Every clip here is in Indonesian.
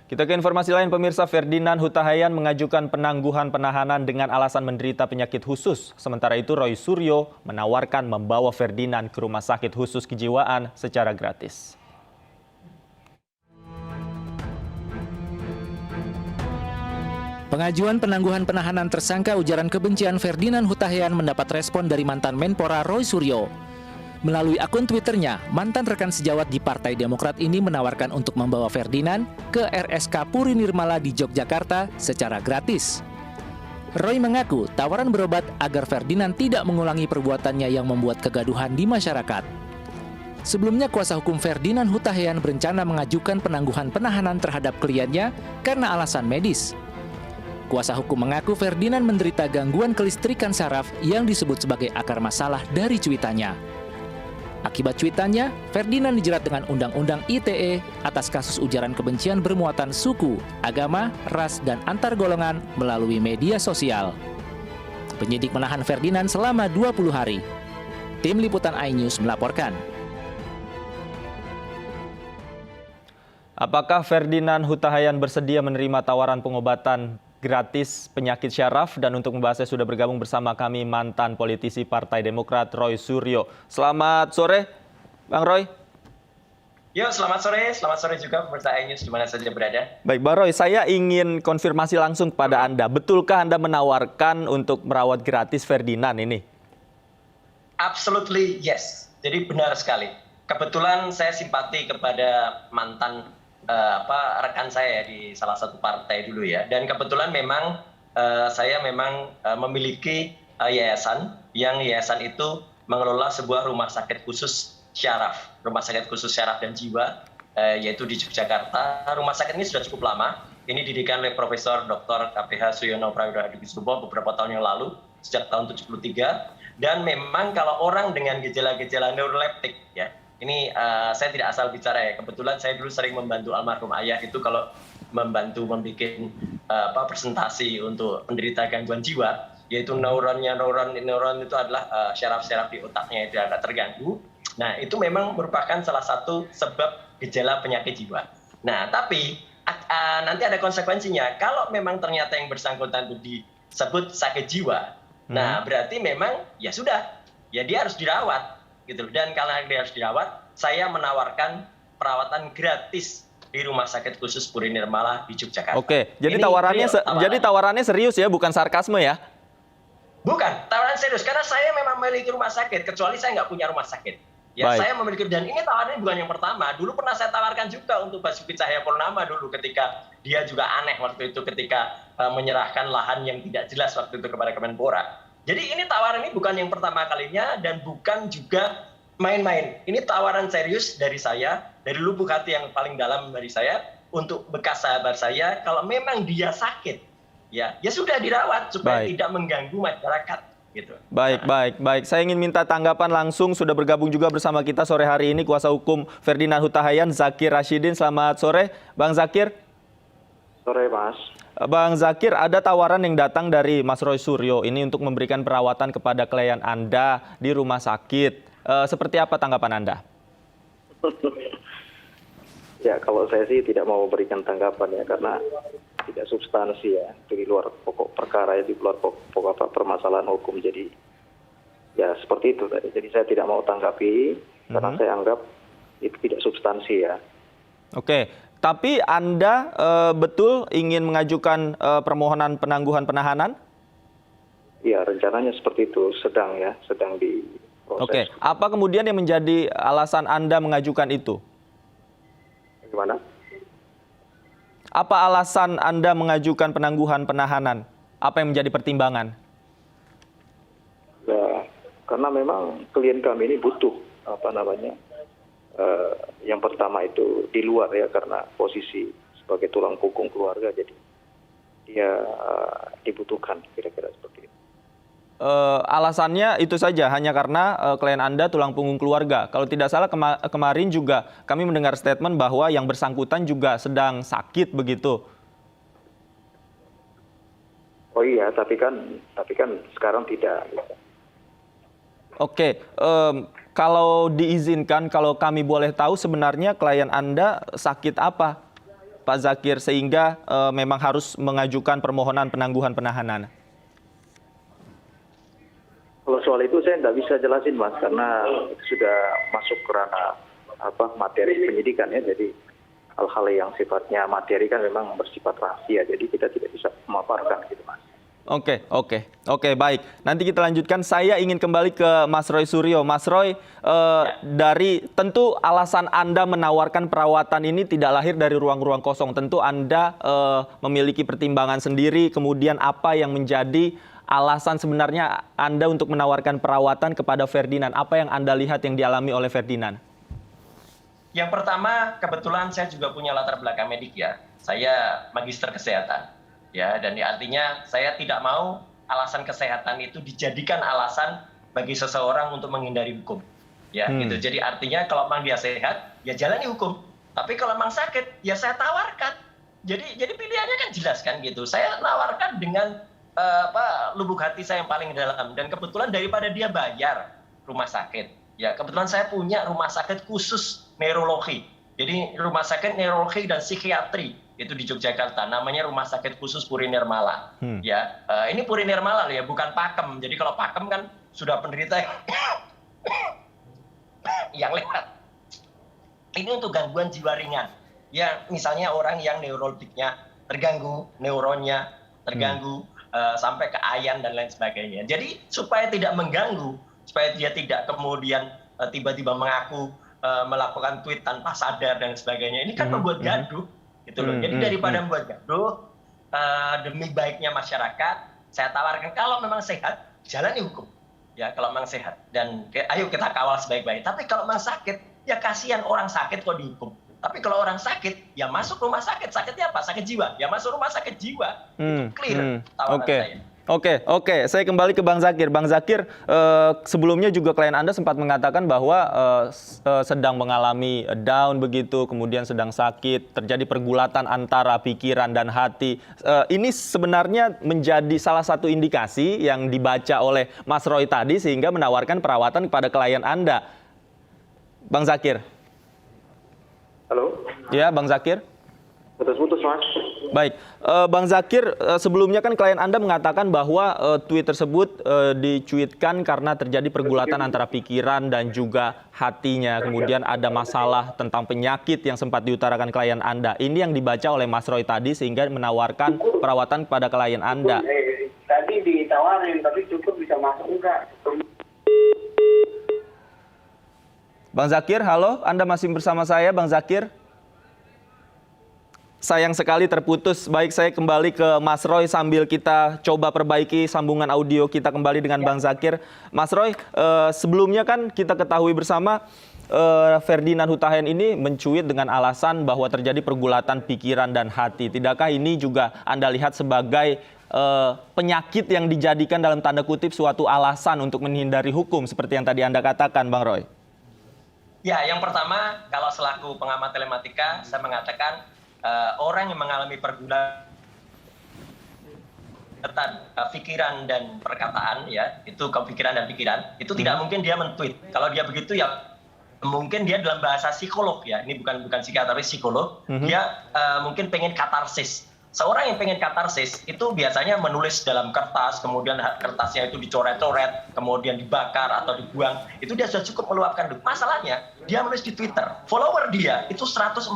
Kita ke informasi lain, pemirsa. Ferdinand Huta Heian mengajukan penangguhan penahanan dengan alasan menderita penyakit khusus. Sementara itu Roy Suryo menawarkan membawa Ferdinand ke rumah sakit khusus kejiwaan secara gratis. Pengajuan penangguhan penahanan tersangka ujaran kebencian Ferdinand Huta Heian mendapat respon dari mantan Menpora Roy Suryo. Melalui akun Twitternya, mantan rekan sejawat di Partai Demokrat ini menawarkan untuk membawa Ferdinand ke RSK Puri Nirmala di Yogyakarta secara gratis. Roy mengaku tawaran berobat agar Ferdinand tidak mengulangi perbuatannya yang membuat kegaduhan di masyarakat. Sebelumnya, kuasa hukum Ferdinand Huta Heian berencana mengajukan penangguhan penahanan terhadap kliennya karena alasan medis. Kuasa hukum mengaku Ferdinand menderita gangguan kelistrikan saraf yang disebut sebagai akar masalah dari cuitannya. Akibat cuitannya, Ferdinand dijerat dengan Undang-Undang ITE atas kasus ujaran kebencian bermuatan suku, agama, ras, dan antar golongan melalui media sosial. Penyidik menahan Ferdinand selama 20 hari. Tim Liputan iNews melaporkan. Apakah Ferdinand Huta Heian bersedia menerima tawaran pengobatan gratis penyakit syaraf? Dan untuk membahasnya sudah bergabung bersama kami mantan politisi Partai Demokrat Roy Suryo. Selamat sore, Bang Roy. Yo, selamat sore juga pemirsa iNews di mana saja berada. Baik, Bang Roy, saya ingin konfirmasi langsung kepada Anda. Betulkah Anda menawarkan untuk merawat gratis Ferdinand ini? Absolutely yes. Jadi benar sekali. Kebetulan saya simpati kepada mantan rekan saya di salah satu partai dulu ya, dan kebetulan memang saya memang memiliki yayasan itu mengelola sebuah rumah sakit khusus syaraf dan jiwa, yaitu di Yogyakarta. Rumah sakit ini sudah cukup lama. Ini didirikan oleh Profesor Dr. KPH Suyono Prawiro Hadikusumo beberapa tahun yang lalu, sejak tahun 73. Dan memang kalau orang dengan gejala-gejala neuroleptik ya, ini saya tidak asal bicara ya. Kebetulan saya dulu sering membantu almarhum ayah itu kalau membantu membuat presentasi untuk penderita gangguan jiwa, yaitu neuron itu adalah syaraf-syaraf di otaknya itu agak terganggu. Nah, itu memang merupakan salah satu sebab gejala penyakit jiwa. Nah, tapi nanti ada konsekuensinya. Kalau memang ternyata yang bersangkutan itu disebut sakit jiwa, nah berarti memang ya sudah, ya dia harus dirawat. Gitu. Dan karena dia harus dirawat, saya menawarkan perawatan gratis di Rumah Sakit Khusus Puri Nirmala di Yogyakarta. Oke, jadi tawarannya serius ya, bukan sarkasme ya? Bukan, tawaran serius. Karena saya memang memiliki rumah sakit, kecuali saya nggak punya rumah sakit. Ya, saya memiliki, dan ini tawarannya bukan yang pertama. Dulu pernah saya tawarkan juga untuk Basuki Cahayapurnama dulu, ketika dia juga aneh waktu itu ketika menyerahkan lahan yang tidak jelas waktu itu kepada Kemenpora. Jadi ini tawaran ini bukan yang pertama kalinya dan bukan juga main-main. Ini tawaran serius dari saya, dari lubuk hati yang paling dalam dari saya, untuk bekas sahabat saya. Kalau memang dia sakit, ya sudah dirawat supaya tidak mengganggu masyarakat. Gitu. Baik. Saya ingin minta tanggapan langsung. Sudah bergabung juga bersama kita sore hari ini kuasa hukum Ferdinand Huta Heian, Zakir Rashidin. Selamat sore, Bang Zakir. Sore, Mas. Bang Zakir, ada tawaran yang datang dari Mas Roy Suryo ini untuk memberikan perawatan kepada klien Anda di rumah sakit. Seperti apa tanggapan Anda? Ya, kalau saya sih tidak mau memberikan tanggapan ya, karena tidak substansi ya, di luar pokok perkara ya, di luar pokok permasalahan hukum. Jadi ya seperti itu tadi. Jadi saya tidak mau tanggapi karena saya anggap itu tidak substansi ya. Oke. Tapi Anda betul ingin mengajukan permohonan penangguhan penahanan? Ya, rencananya seperti itu, sedang diproses. Oke, apa kemudian yang menjadi alasan Anda mengajukan itu? Gimana? Apa alasan Anda mengajukan penangguhan penahanan? Apa yang menjadi pertimbangan? Ya, karena memang klien kami ini butuh yang pertama itu di luar ya, karena posisi sebagai tulang punggung keluarga, jadi dia dibutuhkan, kira-kira seperti itu. Alasannya itu saja, hanya karena klien Anda tulang punggung keluarga. Kalau tidak salah kemarin juga kami mendengar statement bahwa yang bersangkutan juga sedang sakit begitu. Oh iya, tapi kan sekarang tidak. Oke, kalau diizinkan, kalau kami boleh tahu sebenarnya klien Anda sakit apa? Pak Zakir, sehingga memang harus mengajukan permohonan penangguhan penahanan? Kalau soal itu saya nggak bisa jelasin, Mas, karena itu sudah masuk ke ranah materi penyidikan ya. Jadi hal-hal yang sifatnya materi kan memang bersifat rahasia, jadi kita tidak bisa memaparkan gitu, Mas. Oke, baik. Nanti kita lanjutkan. Saya ingin kembali ke Mas Roy Suryo. Mas Roy, dari tentu alasan Anda menawarkan perawatan ini tidak lahir dari ruang-ruang kosong. Tentu Anda memiliki pertimbangan sendiri. Kemudian apa yang menjadi alasan sebenarnya Anda untuk menawarkan perawatan kepada Ferdinand? Apa yang Anda lihat yang dialami oleh Ferdinand? Yang pertama, kebetulan saya juga punya latar belakang medik ya. Saya magister kesehatan. Ya, dan artinya saya tidak mau alasan kesehatan itu dijadikan alasan bagi seseorang untuk menghindari hukum. Ya, gitu. Jadi artinya kalau memang dia sehat, ya jalani hukum. Tapi kalau memang sakit, ya saya tawarkan. Jadi pilihannya kan jelas kan gitu. Saya tawarkan dengan lubuk hati saya yang paling dalam, dan kebetulan daripada dia bayar rumah sakit, ya kebetulan saya punya rumah sakit khusus neurologi. Jadi rumah sakit neurologi dan psikiatri itu di Yogyakarta, namanya Rumah Sakit Khusus Puri Nirmala. Ya, ini Puri Nirmala ya, bukan pakem. Jadi kalau pakem kan sudah penderita yang lewat. Ini untuk gangguan jiwa ringan. Ya, misalnya orang yang neurologiknya terganggu, neuronnya terganggu, sampai ke ayan dan lain sebagainya. Jadi supaya tidak mengganggu, supaya dia tidak kemudian tiba-tiba mengaku melakukan tweet tanpa sadar dan sebagainya. Ini kan membuat gaduh, gitu loh. Jadi daripada membuat gaduh, demi baiknya masyarakat, saya tawarkan kalau memang sehat, jalani hukum. Ya, kalau memang sehat, dan ayo kita kawal sebaik-baik. Tapi kalau memang sakit, ya kasihan orang sakit kok dihukum. Tapi kalau orang sakit, ya masuk rumah sakit. Sakitnya apa? Sakit jiwa. Ya masuk rumah sakit jiwa. Itu clear tawaran saya. Oke. Saya kembali ke Bang Zakir. Bang Zakir, sebelumnya juga klien Anda sempat mengatakan bahwa sedang mengalami down begitu, kemudian sedang sakit, terjadi pergulatan antara pikiran dan hati. Ini sebenarnya menjadi salah satu indikasi yang dibaca oleh Mas Roy tadi sehingga menawarkan perawatan kepada klien Anda. Bang Zakir. Halo? Ya, Bang Zakir. Putus-putus, Mas. Baik, Bang Zakir, sebelumnya kan klien Anda mengatakan bahwa tweet tersebut dicuitkan karena terjadi pergulatan antara pikiran dan juga hatinya. Kemudian ada masalah tentang penyakit yang sempat diutarakan klien Anda. Ini yang dibaca oleh Mas Roy tadi sehingga menawarkan perawatan kepada klien Anda. Tadi ditawarin, tapi cukup bisa masuk enggak? Bang Zakir, halo, Anda masih bersama saya, Bang Zakir? Sayang sekali terputus. Baik, saya kembali ke Mas Roy sambil kita coba perbaiki sambungan audio kita kembali dengan Bang Zakir. Mas Roy, sebelumnya kan kita ketahui bersama Ferdinand Hutahian ini mencuit dengan alasan bahwa terjadi pergulatan pikiran dan hati. Tidakkah ini juga Anda lihat sebagai penyakit yang dijadikan dalam tanda kutip suatu alasan untuk menghindari hukum seperti yang tadi Anda katakan, Bang Roy? Ya, yang pertama, kalau selaku pengamat telematika, saya mengatakan orang yang mengalami pergulatan pikiran dan perkataan, ya, itu kepikiran dan pikiran, itu tidak mungkin dia men-tweet. Kalau dia begitu, ya mungkin dia dalam bahasa psikolog, ya, ini bukan psikiater tapi psikolog, dia mungkin pengen katarsis. Seorang yang pengen katarsis itu biasanya menulis dalam kertas, kemudian kertasnya itu dicoret-coret, kemudian dibakar atau dibuang. Itu dia sudah cukup meluapkan. Masalahnya, dia menulis di Twitter. Follower dia itu 145.000.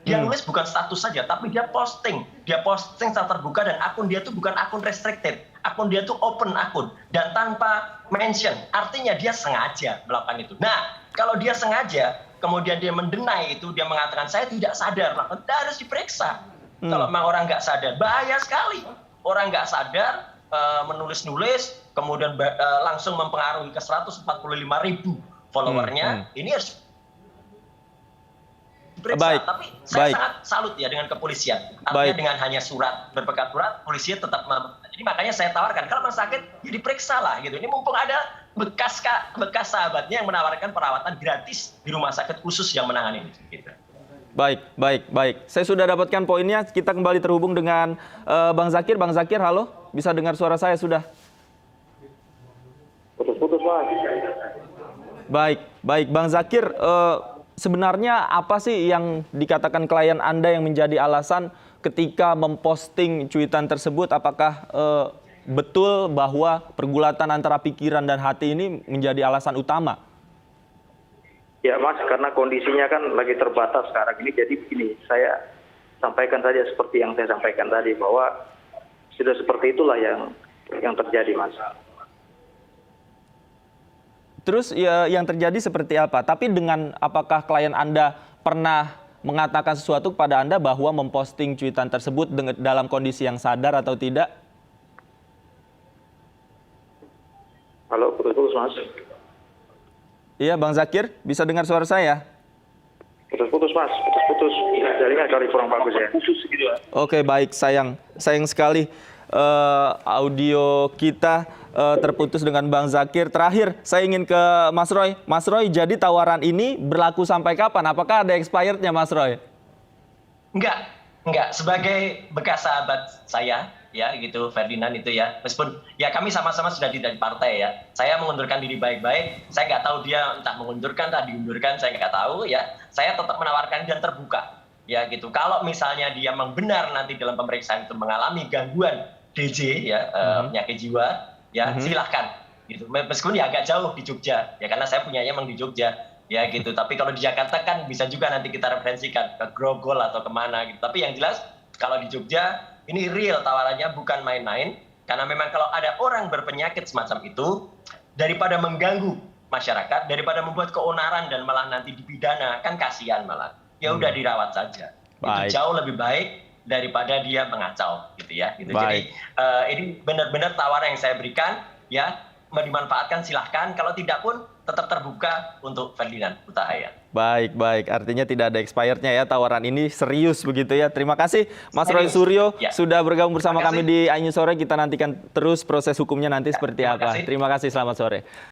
Dia nulis bukan status saja, tapi dia posting. Dia posting secara terbuka dan akun dia itu bukan akun restricted. Akun dia itu open akun dan tanpa mention. Artinya dia sengaja melakukan itu. Nah, kalau dia sengaja, kemudian dia mendenai itu, dia mengatakan saya tidak sadar, maka harus diperiksa. Kalau memang orang nggak sadar, bahaya sekali. Orang nggak sadar menulis-nulis, kemudian langsung mempengaruhi ke 145.000 followernya. Ini harus diperiksa. Tapi saya sangat salut ya dengan kepolisian. Artinya dengan hanya surat, berpegang surat, polisi tetap jadi makanya saya tawarkan, kalau memang sakit, ya diperiksa lah gitu. Ini mumpung ada bekas sahabatnya yang menawarkan perawatan gratis di rumah sakit khusus yang menangani ini. Gitu. Baik. Saya sudah dapatkan poinnya. Kita kembali terhubung dengan Bang Zakir. Bang Zakir, halo. Bisa dengar suara saya sudah? Putus-putus, Mas. Baik. Bang Zakir, sebenarnya apa sih yang dikatakan klien Anda yang menjadi alasan ketika memposting cuitan tersebut? Apakah betul bahwa pergulatan antara pikiran dan hati ini menjadi alasan utama? Ya Mas, karena kondisinya kan lagi terbatas sekarang ini, jadi begini, saya sampaikan saja seperti yang saya sampaikan tadi, bahwa sudah seperti itulah yang terjadi, Mas. Terus ya, yang terjadi seperti apa? Tapi apakah klien Anda pernah mengatakan sesuatu kepada Anda bahwa memposting cuitan tersebut dalam kondisi yang sadar atau tidak? Halo, putus-putus, Mas. Iya, Bang Zakir, bisa dengar suara saya? Putus-putus, Mas. Putus-putus. Jaringan kali kurang bagus ya. Oke, baik. Sayang sekali audio kita terputus dengan Bang Zakir. Terakhir, saya ingin ke Mas Roy. Mas Roy, jadi tawaran ini berlaku sampai kapan? Apakah ada expirednya, Mas Roy? Enggak. Sebagai bekas sahabat saya, ya gitu, Ferdinand itu ya, meskipun ya kami sama-sama sudah tidak di partai ya, saya mengundurkan diri baik-baik, saya nggak tahu dia entah mengundurkan entah diundurkan, saya nggak tahu ya, saya tetap menawarkan dan terbuka ya gitu. Kalau misalnya dia memang benar nanti dalam pemeriksaan itu mengalami gangguan DJ ya, penyakit jiwa ya, silahkan gitu, meskipun ya agak jauh di Jogja ya, karena saya punyanya memang di Jogja ya gitu, tapi kalau di Jakarta kan bisa juga nanti kita referensikan ke Grogol atau kemana gitu. Tapi yang jelas kalau di Jogja ini real tawarannya, bukan main-main, karena memang kalau ada orang berpenyakit semacam itu, daripada mengganggu masyarakat, daripada membuat keonaran dan malah nanti dipidana, kan kasihan malah. Ya udah dirawat saja. Baik. Itu jauh lebih baik daripada dia mengacau gitu ya. Gitu. Jadi ini benar-benar tawaran yang saya berikan ya, mau dimanfaatkan silahkan, kalau tidak pun tetap terbuka untuk Ferdinand Hutahayan. Baik. Artinya tidak ada expirednya ya, tawaran ini serius begitu ya. Terima kasih Mas Roy Suryo sudah bergabung bersama kami di iNews Sore. Kita nantikan terus proses hukumnya nanti seperti apa. Terima kasih, selamat sore.